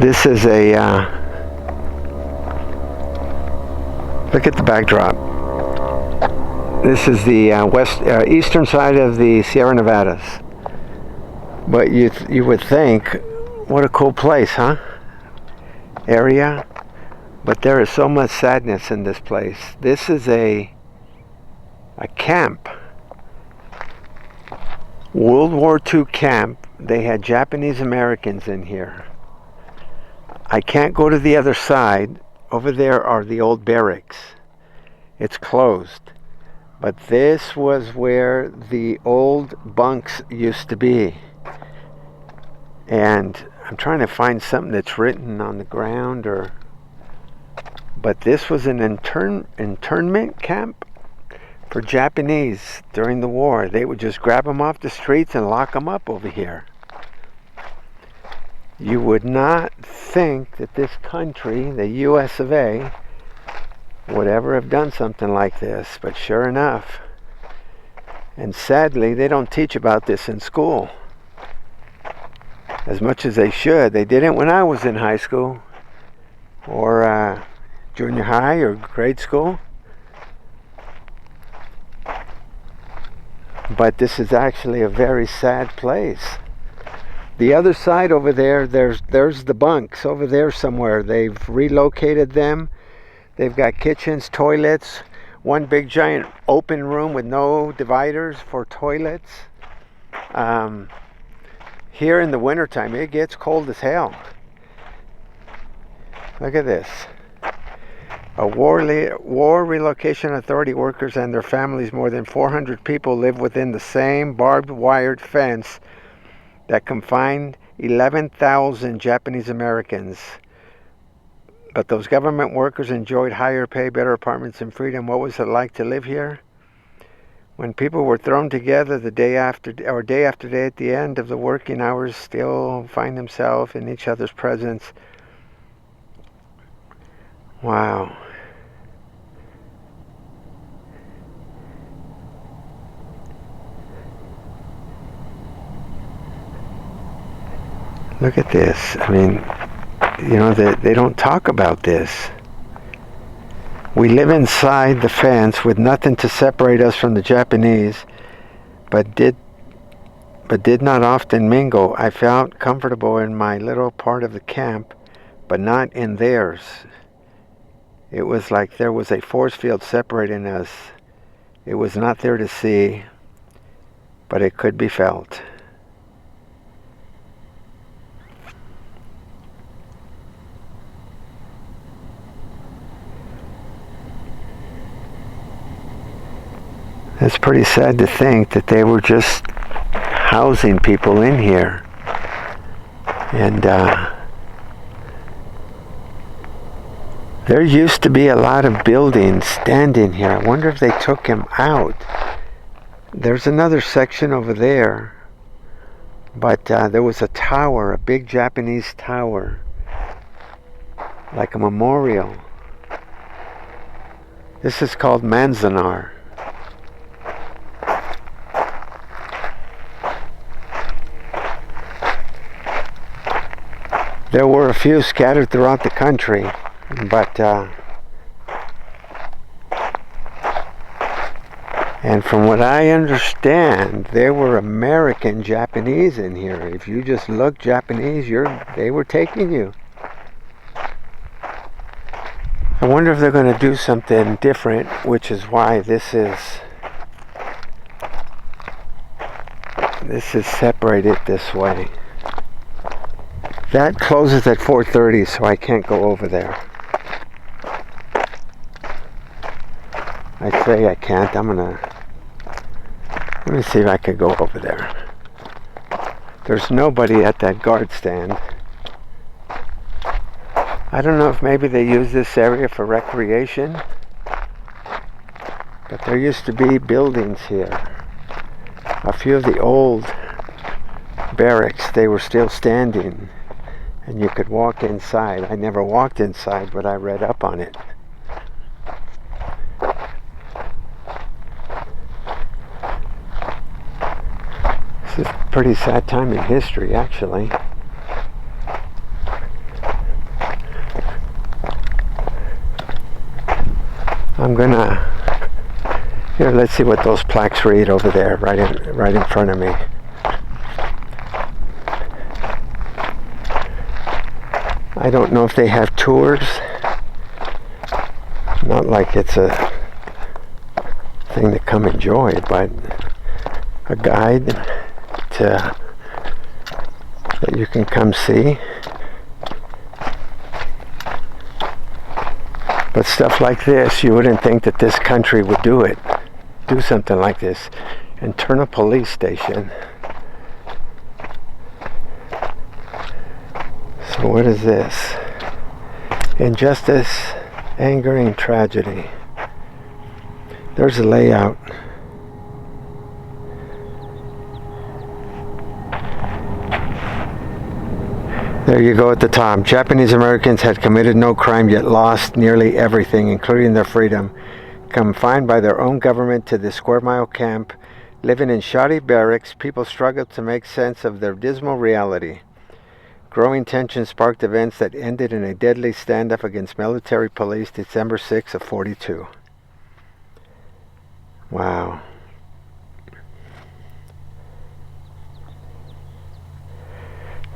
This is a look at the backdrop. This is the eastern side of the Sierra Nevadas. But you would think, what a cool place, huh? Area. But there is so much sadness in this place. This is a camp. World War II camp. They had Japanese Americans in here. I can't go to the other side. Over there are the old barracks. It's closed. But this was where the old bunks used to be. And I'm trying to find something that's written on the ground but this was an internment camp for Japanese during the war. They would just grab them off the streets and lock them up over here. You would not think that this country, the US of A, would ever have done something like this, but sure enough. And sadly, they don't teach about this in school as much as they should. They didn't when I was in high school or junior high or grade school. But this is actually a very sad place. The other side over there, there's the bunks over there somewhere. They've relocated them. They've got kitchens, toilets, one big giant open room with no dividers for toilets. Here in the wintertime, it gets cold as hell. Look at this. War Relocation Authority workers and their families, more than 400 people, live within the same barbed wired fence that confined 11,000 Japanese Americans. But those government workers enjoyed higher pay, better apartments, and freedom. What was it like to live here? When people were thrown together day after day at the end of the working hours, still find themselves in each other's presence. Wow. Look at this. I mean, they don't talk about this. We live inside the fence with nothing to separate us from the Japanese, but did not often mingle. I felt comfortable in my little part of the camp, but not in theirs. It was like there was a force field separating us. It was not there to see, but it could be felt. It's pretty sad to think that they were just housing people in here. And there used to be a lot of buildings standing here. I wonder if they took them out. There's another section over there. But there was a tower, a big Japanese tower, like a memorial. This is called Manzanar. There were a few scattered throughout the country, but and from what I understand, there were American Japanese in here. If you just look Japanese, they were taking you. I wonder if they're going to do something different, which is why this is separated this way. That closes at 4:30, so I can't go over there. I say I can't. Let me see if I could go over there. There's nobody at that guard stand. I don't know if maybe they use this area for recreation, but there used to be buildings here. A few of the old barracks, they were still standing. And you could walk inside. I never walked inside, but I read up on it. This is a pretty sad time in history, actually. I'm gonna, here, let's see what those plaques read over there, right in front of me. I don't know if they have tours. Not like it's a thing to come enjoy, but a guide that you can come see. But stuff like this, you wouldn't think that this country would do something like this. Internal police station. So what is this? Injustice, angering, tragedy. There's a layout. There you go at the top. Japanese Americans had committed no crime yet lost nearly everything, including their freedom. Confined by their own government to the Square Mile camp, living in shoddy barracks, people struggled to make sense of their dismal reality. Growing tension sparked events that ended in a deadly standoff against military police December 6 of 42. Wow.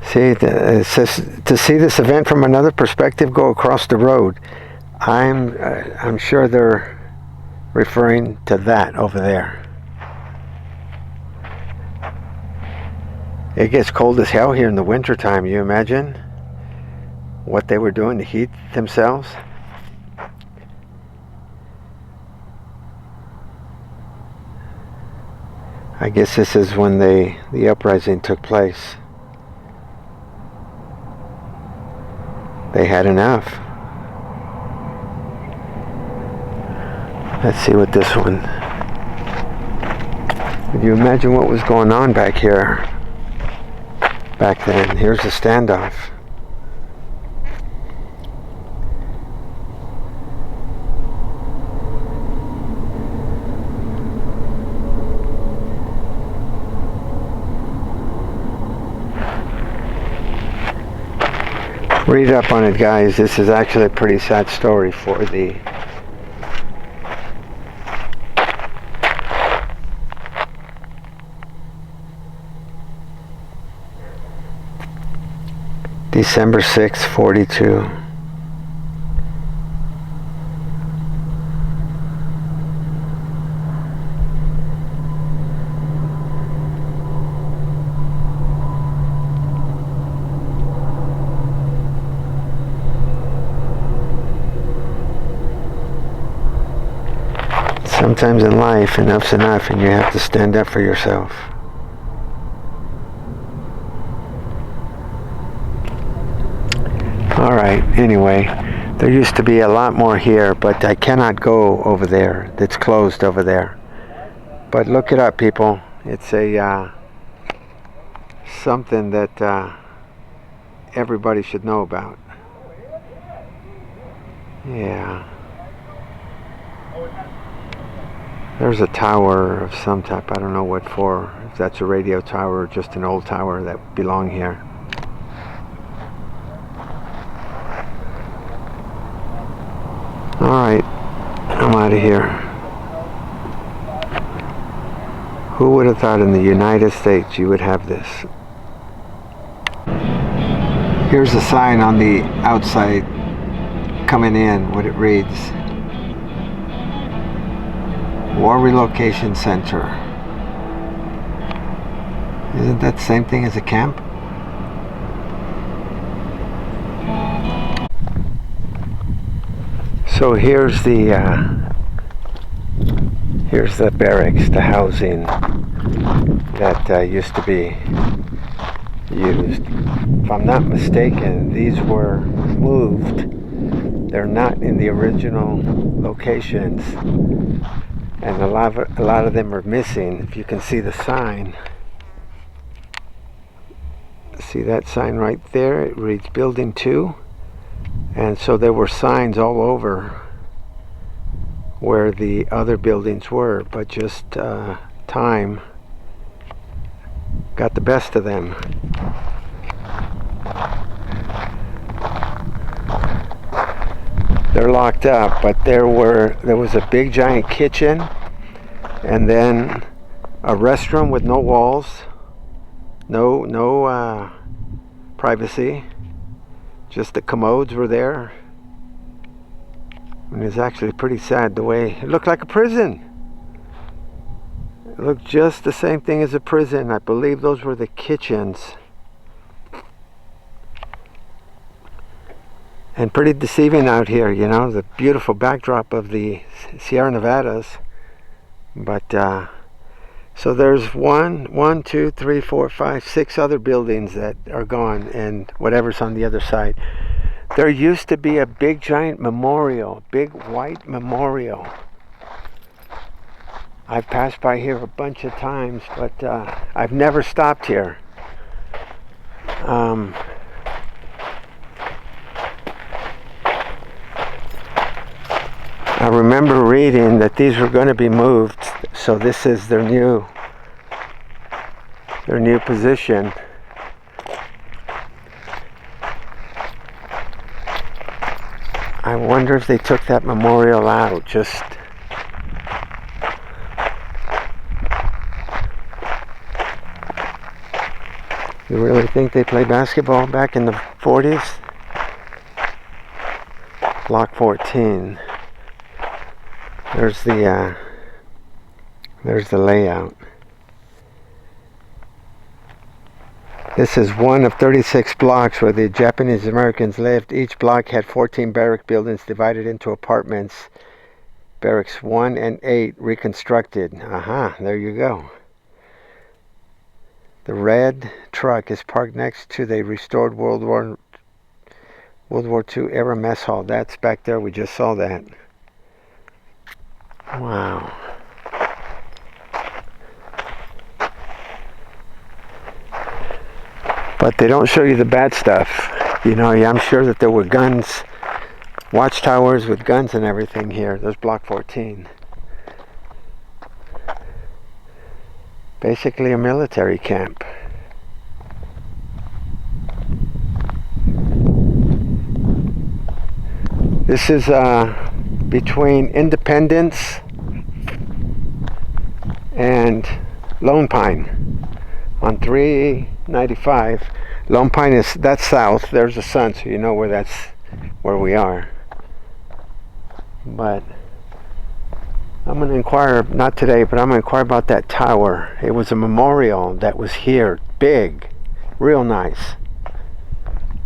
See, it says, to see this event from another perspective, go across the road. I'm sure they're referring to that over there. It gets cold as hell here in the wintertime. You imagine what they were doing to heat themselves? I guess this is when the uprising took place. They had enough. Let's see what this one. Can you imagine what was going on back here? Back then. Here's the standoff. Read up on it, guys. This is actually a pretty sad story for the December 6, 42. Sometimes in life, enough's enough, and you have to stand up for yourself. Alright, anyway, there used to be a lot more here, but I cannot go over there. It's closed over there. But look it up, people. It's a something that everybody should know about. Yeah. There's a tower of some type. I don't know what for. If that's a radio tower or just an old tower that belong here. Alright, I'm out of here. Who would have thought in the United States you would have this? Here's a sign on the outside coming in, what it reads. War Relocation Center. Isn't that the same thing as a camp? So here's the barracks, the housing that used to be used. If I'm not mistaken, these were moved. They're not in the original locations, and a lot of them are missing. If you can see the sign, see that sign right there? It reads Building 2. And so there were signs all over where the other buildings were, but just time got the best of them. They're locked up, but there was a big giant kitchen, and then a restroom with no walls, no privacy. Just the commodes were there. And it was actually pretty sad the way it looked like a prison. It looked just the same thing as a prison. I believe those were the kitchens. And pretty deceiving out here, you know, the beautiful backdrop of the Sierra Nevadas. But so there's one, two, three, four, five, six other buildings that are gone, and whatever's on the other side. There used to be a big giant memorial, big white memorial. I've passed by here a bunch of times, but I've never stopped here. I remember reading that these were going to be moved, so this is their new position. I wonder if they took that memorial out. Just you really think they played basketball back in the 40s? Block 14. There's the layout. This is one of 36 blocks where the Japanese Americans lived. Each block had 14 barrack buildings divided into apartments. Barracks 1 and 8 reconstructed. There you go. The red truck is parked next to the restored World War II era mess hall. That's back there. We just saw that. Wow. But they don't show you the bad stuff. You know, I'm sure that there were guns, watchtowers with guns and everything here. There's Block 14. Basically a military camp. This is between Independence and Lone Pine on 395. Lone Pine that's south. There's the sun, so you know where we are. But I'm going to inquire, not today, but I'm going to inquire about that tower. It was a memorial that was here, big, real nice.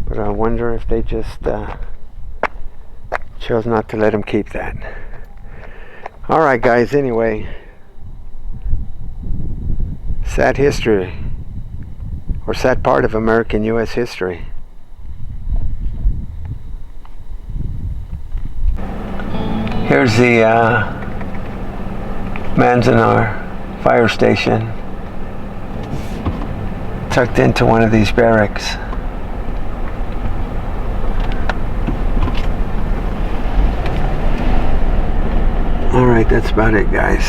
But I wonder if they just chose not to let him keep that. Alright guys, anyway, sad history, or sad part of American U.S. history. Here's the Manzanar fire station, tucked into one of these barracks. Alright, that's about it, guys.